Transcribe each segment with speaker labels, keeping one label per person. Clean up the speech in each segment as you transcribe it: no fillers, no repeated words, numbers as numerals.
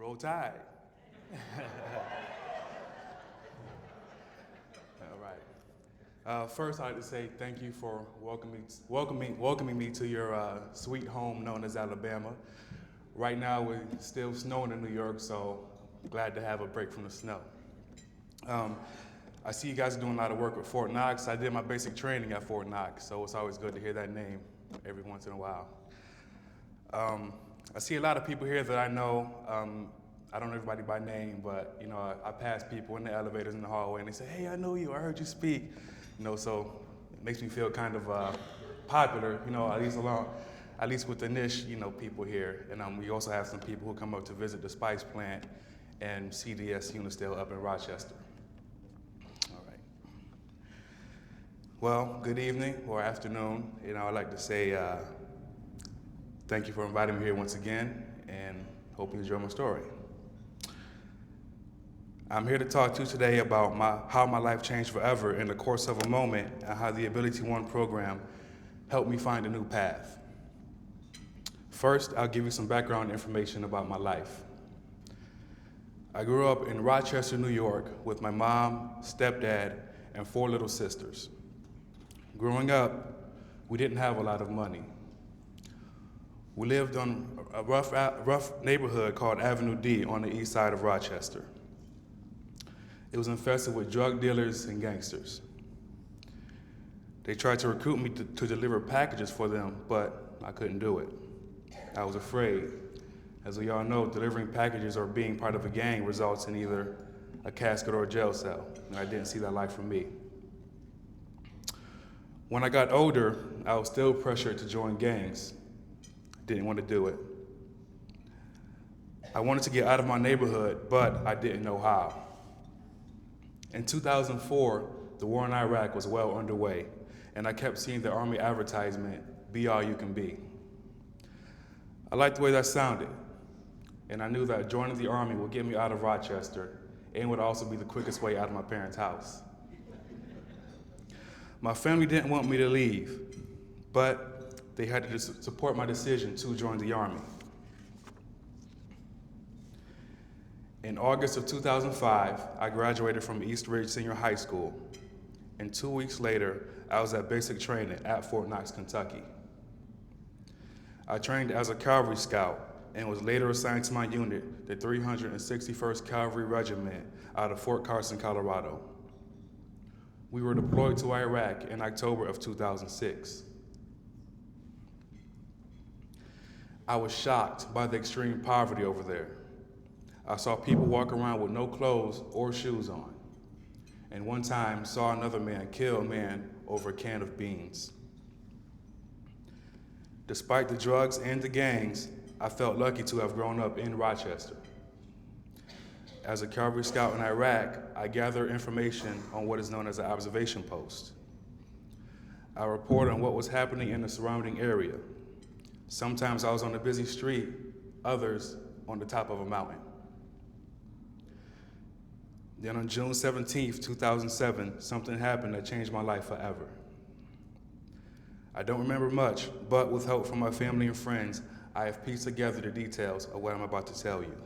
Speaker 1: Roll Tide. All right. First, I'd like to say thank you for welcoming me to your sweet home known as Alabama. Right now, we're still snowing in New York, so I'm glad to have a break from the snow. I see you guys are doing a lot of work with Fort Knox. I did my basic training at Fort Knox, so it's always good to hear that name every once in a while. I see a lot of people here that I know. I don't know everybody by name, but I pass people in the elevators in the hallway, and they say, "Hey, I know you. I heard you speak." So it makes me feel kind of popular. At least with the niche, people here. And we also have some people who come up to visit the spice plant and CDS Unistel up in Rochester. All right. Well, good evening or afternoon. I'd like to say thank you for inviting me here once again, and hope you enjoy my story. I'm here to talk to you today about how my life changed forever in the course of a moment, and how the AbilityOne program helped me find a new path. First, I'll give you some background information about my life. I grew up in Rochester, New York, with my mom, stepdad, and 4 little sisters. Growing up, we didn't have a lot of money. We lived on a rough neighborhood called Avenue D on the east side of Rochester. It was infested with drug dealers and gangsters. They tried to recruit me to deliver packages for them, but I couldn't do it. I was afraid. As we all know, delivering packages or being part of a gang results in either a casket or a jail cell, and I didn't see that life for me. When I got older, I was still pressured to join gangs. Didn't want to do it. I wanted to get out of my neighborhood, but I didn't know how. In 2004, the war in Iraq was well underway, and I kept seeing the Army advertisement, "Be all you can be." I liked the way that sounded, and I knew that joining the Army would get me out of Rochester and would also be the quickest way out of my parents' house. My family didn't want me to leave, but they had to support my decision to join the Army. In August of 2005, I graduated from East Ridge Senior High School, and 2 weeks later, I was at basic training at Fort Knox, Kentucky. I trained as a Cavalry Scout and was later assigned to my unit, the 361st Cavalry Regiment out of Fort Carson, Colorado. We were deployed to Iraq in October of 2006. I was shocked by the extreme poverty over there. I saw people walk around with no clothes or shoes on, and one time saw another man kill a man over a can of beans. Despite the drugs and the gangs, I felt lucky to have grown up in Rochester. As a Cavalry Scout in Iraq, I gathered information on what is known as an observation post. I reported on what was happening in the surrounding area. Sometimes I was on a busy street, others on the top of a mountain. Then on June 17th, 2007, something happened that changed my life forever. I don't remember much, but with help from my family and friends, I have pieced together the details of what I'm about to tell you.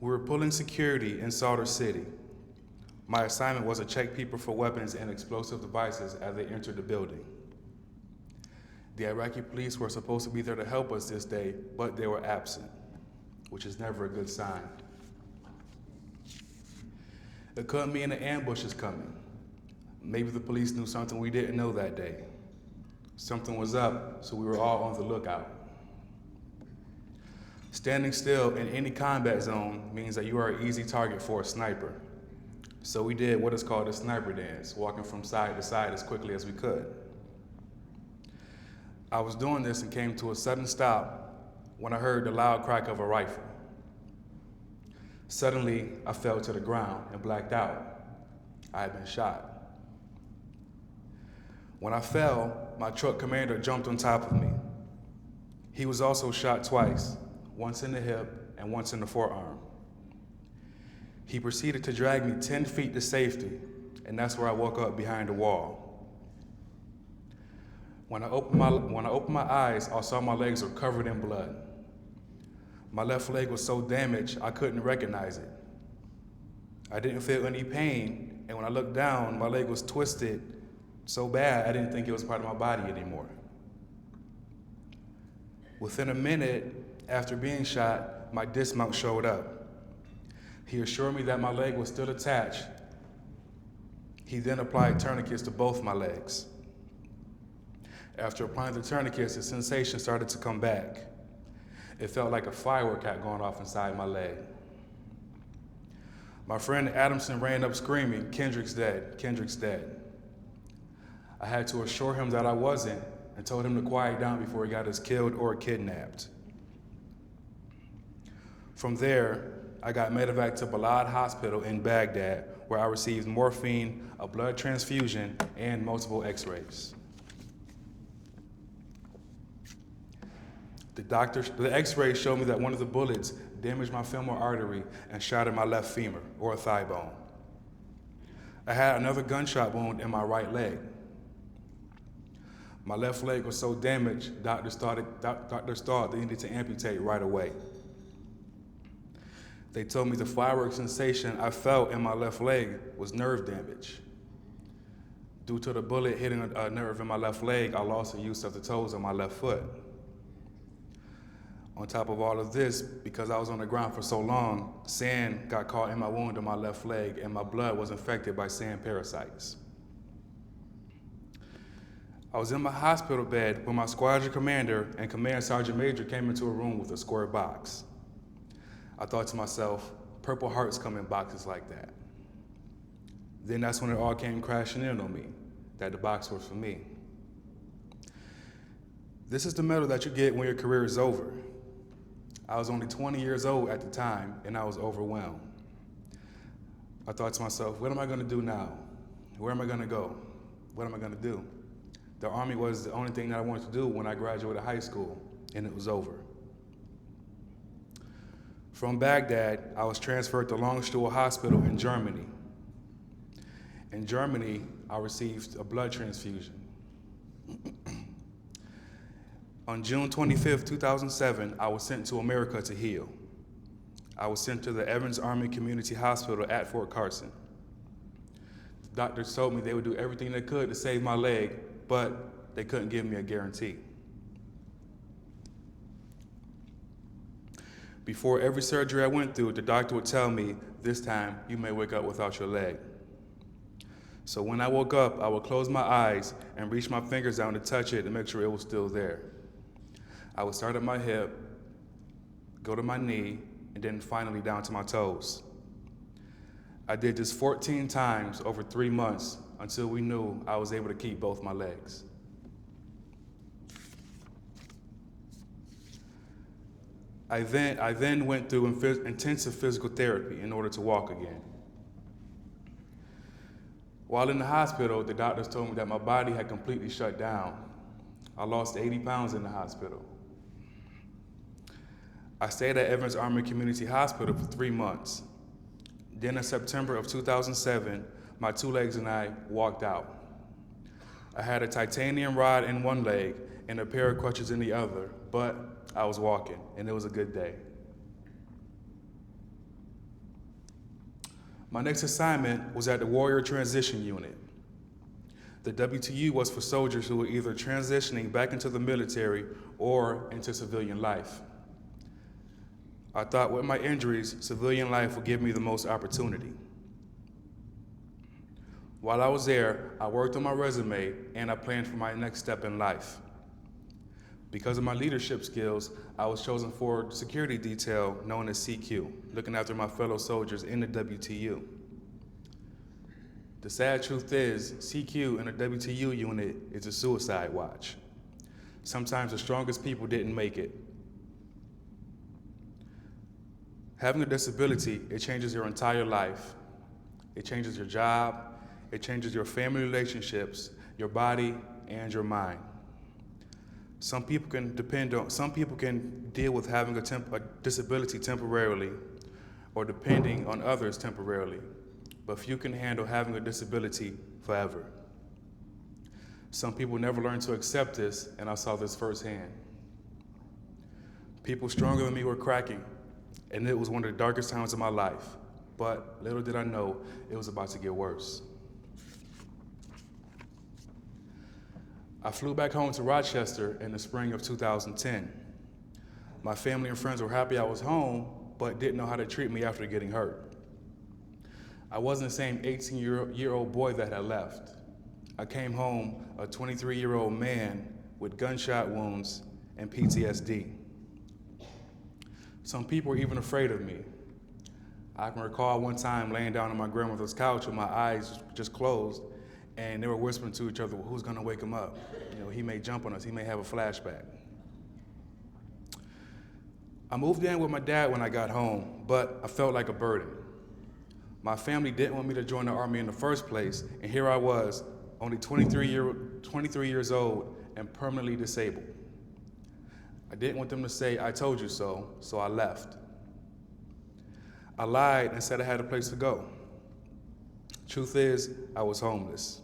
Speaker 1: We were pulling security in Salt City. My assignment was to check people for weapons and explosive devices as they entered the building. The Iraqi police were supposed to be there to help us this day, but they were absent, which is never a good sign. It could mean an ambush is coming. Maybe the police knew something we didn't know that day. Something was up, so we were all on the lookout. Standing still in any combat zone means that you are an easy target for a sniper. So we did what is called a sniper dance, walking from side to side as quickly as we could. I was doing this and came to a sudden stop when I heard the loud crack of a rifle. Suddenly, I fell to the ground and blacked out. I had been shot. When I fell, my truck commander jumped on top of me. He was also shot twice, once in the hip and once in the forearm. He proceeded to drag me 10 feet to safety, and that's where I woke up behind a wall. When I opened my eyes, I saw my legs were covered in blood. My left leg was so damaged, I couldn't recognize it. I didn't feel any pain, and when I looked down, my leg was twisted so bad I didn't think it was part of my body anymore. Within a minute after being shot, my dismount showed up. He assured me that my leg was still attached. He then applied tourniquets to both my legs. After applying the tourniquets, the sensation started to come back. It felt like a firework had gone off inside my leg. My friend Adamson ran up screaming, "Kendrick's dead, Kendrick's dead." I had to assure him that I wasn't and told him to quiet down before he got us killed or kidnapped. From there, I got medevac to Balad Hospital in Baghdad, where I received morphine, a blood transfusion, and multiple x-rays. The x-rays showed me that one of the bullets damaged my femoral artery and shattered my left femur, or thigh bone. I had another gunshot wound in my right leg. My left leg was so damaged, doctors thought they needed to amputate right away. They told me the firework sensation I felt in my left leg was nerve damage. Due to the bullet hitting a nerve in my left leg, I lost the use of the toes on my left foot. On top of all of this, because I was on the ground for so long, sand got caught in my wound on my left leg and my blood was infected by sand parasites. I was in my hospital bed when my squadron commander and command sergeant major came into a room with a square box. I thought to myself, Purple Hearts come in boxes like that. Then that's when it all came crashing in on me, that the box was for me. This is the medal that you get when your career is over. I was only 20 years old at the time, and I was overwhelmed. I thought to myself, what am I gonna do now? Where am I gonna go? What am I gonna do? The Army was the only thing that I wanted to do when I graduated high school, and it was over. From Baghdad, I was transferred to Longstuhl Hospital in Germany. In Germany, I received a blood transfusion. On June 25th, 2007, I was sent to America to heal. I was sent to the Evans Army Community Hospital at Fort Carson. The doctors told me they would do everything they could to save my leg, but they couldn't give me a guarantee. Before every surgery I went through, the doctor would tell me, this time you may wake up without your leg. So when I woke up, I would close my eyes and reach my fingers down to touch it to make sure it was still there. I would start at my hip, go to my knee, and then finally down to my toes. I did this 14 times over 3 months until we knew I was able to keep both my legs. I then went through intensive physical therapy in order to walk again. While in the hospital, the doctors told me that my body had completely shut down. I lost 80 pounds in the hospital. I stayed at Evans Army Community Hospital for 3 months. Then in September of 2007, my 2 legs and I walked out. I had a titanium rod in one leg and a pair of crutches in the other, but I was walking, and it was a good day. My next assignment was at the Warrior Transition Unit. The WTU was for soldiers who were either transitioning back into the military or into civilian life. I thought with my injuries, civilian life would give me the most opportunity. While I was there, I worked on my resume and I planned for my next step in life. Because of my leadership skills, I was chosen for security detail known as CQ, looking after my fellow soldiers in the WTU. The sad truth is, CQ in a WTU unit is a suicide watch. Sometimes the strongest people didn't make it. Having a disability, it changes your entire life. It changes your job, it changes your family relationships, your body, and your mind. Some people can deal with having a disability temporarily or depending on others temporarily, but few can handle having a disability forever. Some people never learn to accept this, and I saw this firsthand. People stronger than me were cracking, and it was one of the darkest times of my life. But little did I know, it was about to get worse. I flew back home to Rochester in the spring of 2010. My family and friends were happy I was home, but didn't know how to treat me after getting hurt. I wasn't the same 18-year-old boy that had left. I came home a 23-year-old man with gunshot wounds and PTSD. Some people were even afraid of me. I can recall one time laying down on my grandmother's couch with my eyes just closed, and they were whispering to each other, well, who's gonna wake him up? He may jump on us, he may have a flashback. I moved in with my dad when I got home, but I felt like a burden. My family didn't want me to join the Army in the first place, and here I was, only 23 years old and permanently disabled. I didn't want them to say, I told you so I left. I lied and said I had a place to go. Truth is, I was homeless.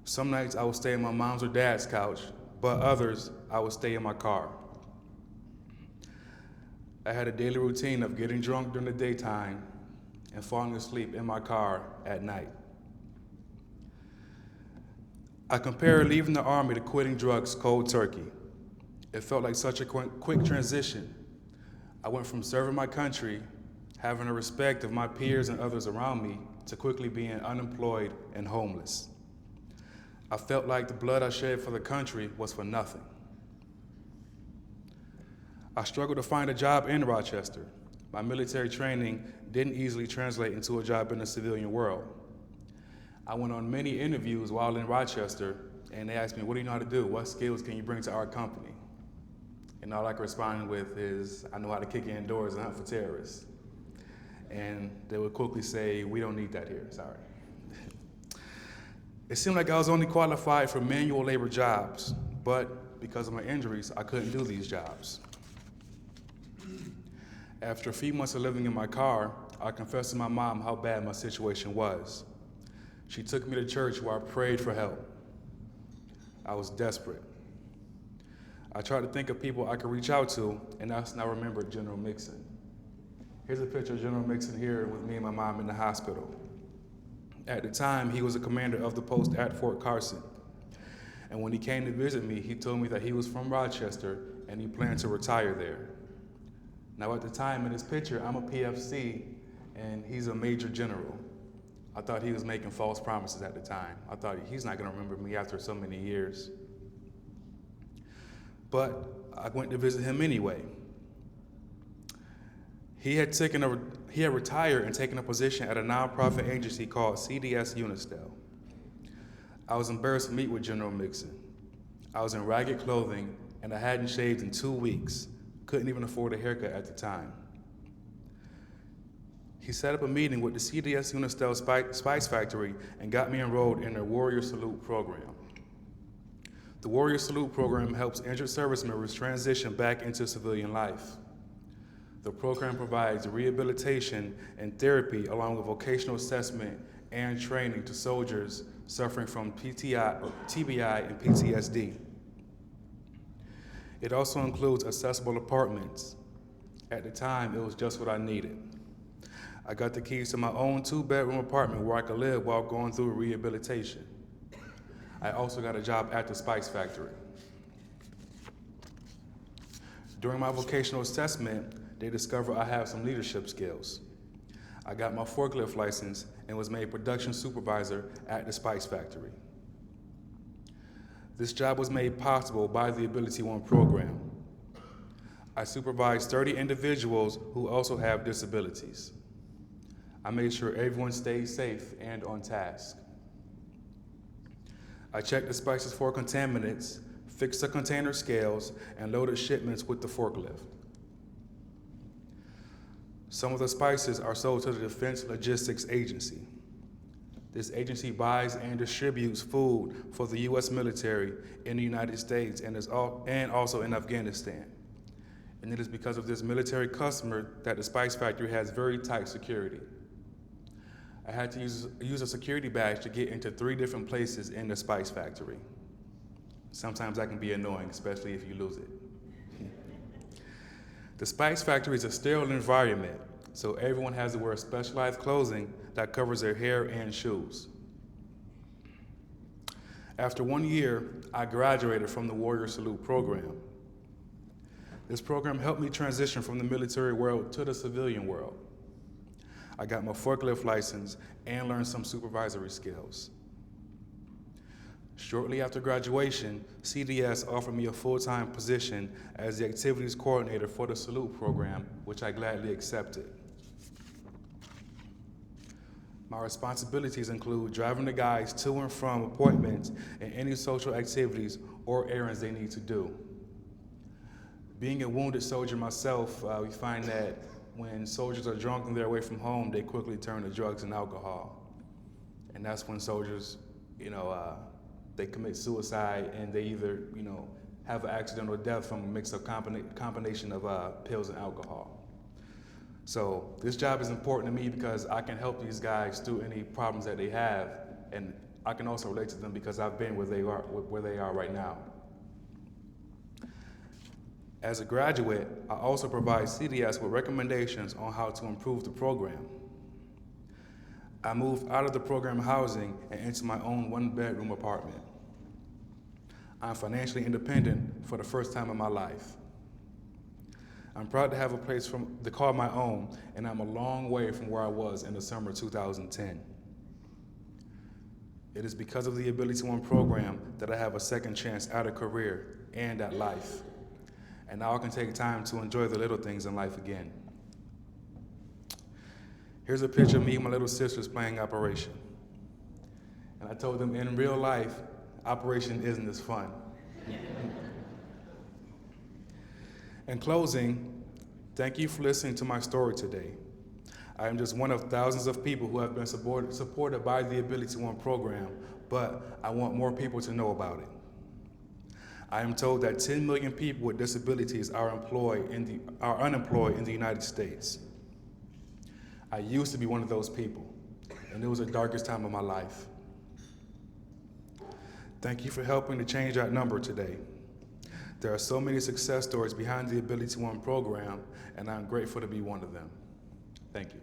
Speaker 1: Some nights I would stay on my mom's or dad's couch, but others I would stay in my car. I had a daily routine of getting drunk during the daytime and falling asleep in my car at night. I compare leaving the Army to quitting drugs cold turkey. It felt like such a quick transition. I went from serving my country, having the respect of my peers and others around me, to quickly being unemployed and homeless. I felt like the blood I shed for the country was for nothing. I struggled to find a job in Rochester. My military training didn't easily translate into a job in the civilian world. I went on many interviews while in Rochester, and they asked me, what do you know how to do? What skills can you bring to our company? And all I could respond with is, I know how to kick in doors and hunt for terrorists. And they would quickly say, we don't need that here, sorry. It seemed like I was only qualified for manual labor jobs, but because of my injuries, I couldn't do these jobs. After a few months of living in my car, I confessed to my mom how bad my situation was. She took me to church where I prayed for help. I was desperate. I tried to think of people I could reach out to, and that's when I remembered General Mixon. Here's a picture of General Mixon here with me and my mom in the hospital. At the time, he was a commander of the post at Fort Carson. And when he came to visit me, he told me that he was from Rochester and he planned to retire there. Now at the time in this picture, I'm a PFC and he's a major general. I thought he was making false promises at the time. I thought he's not gonna remember me after so many years. But I went to visit him anyway. He had retired and taken a position at a nonprofit agency called CDS Unistel. I was embarrassed to meet with General Mixon. I was in ragged clothing and I hadn't shaved in 2 weeks. Couldn't even afford a haircut at the time. He set up a meeting with the CDS Unistel Spice Factory and got me enrolled in their Warrior Salute program. The Warrior Salute program helps injured service members transition back into civilian life. The program provides rehabilitation and therapy along with vocational assessment and training to soldiers suffering from TBI and PTSD. It also includes accessible apartments. At the time, it was just what I needed. I got the keys to my own 2-bedroom apartment where I could live while going through rehabilitation. I also got a job at the Spice Factory. During my vocational assessment, they discovered I have some leadership skills. I got my forklift license and was made production supervisor at the Spice Factory. This job was made possible by the AbilityOne program. I supervised 30 individuals who also have disabilities. I made sure everyone stayed safe and on task. I checked the spices for contaminants, fixed the container scales, and loaded shipments with the forklift. Some of the spices are sold to the Defense Logistics Agency. This agency buys and distributes food for the U.S. military in the United States and also in Afghanistan. And it is because of this military customer that the Spice Factory has very tight security. I had to use a security badge to get into 3 different places in the Spice Factory. Sometimes that can be annoying, especially if you lose it. The Spice Factory is a sterile environment, so everyone has to wear specialized clothing that covers their hair and shoes. After 1 year, I graduated from the Warrior Salute program. This program helped me transition from the military world to the civilian world. I got my forklift license and learned some supervisory skills. Shortly after graduation, CDS offered me a full-time position as the activities coordinator for the Salute program, which I gladly accepted. My responsibilities include driving the guys to and from appointments and any social activities or errands they need to do. Being a wounded soldier myself, we find that when soldiers are drunk and they're away from home, they quickly turn to drugs and alcohol. And that's when soldiers, they commit suicide and they either, have an accidental death from a mix of combination of pills and alcohol. So this job is important to me because I can help these guys through any problems that they have, and I can also relate to them because I've been where they are right now. As a graduate, I also provide CDS with recommendations on how to improve the program. I moved out of the program housing and into my own one-bedroom apartment. I'm financially independent for the first time in my life. I'm proud to have a place to call my own, and I'm a long way from where I was in the summer of 2010. It is because of the AbilityOne program that I have a second chance at a career and at life. And now I can take time to enjoy the little things in life again. Here's a picture of me and my little sisters playing Operation. And I told them in real life, Operation isn't as fun. In closing, thank you for listening to my story today. I am just one of thousands of people who have been supported by the AbilityOne program, but I want more people to know about it. I am told that 10 million people with disabilities are unemployed in the United States. I used to be one of those people, and it was the darkest time of my life. Thank you for helping to change that number today. There are so many success stories behind the AbilityOne program, and I'm grateful to be one of them. Thank you.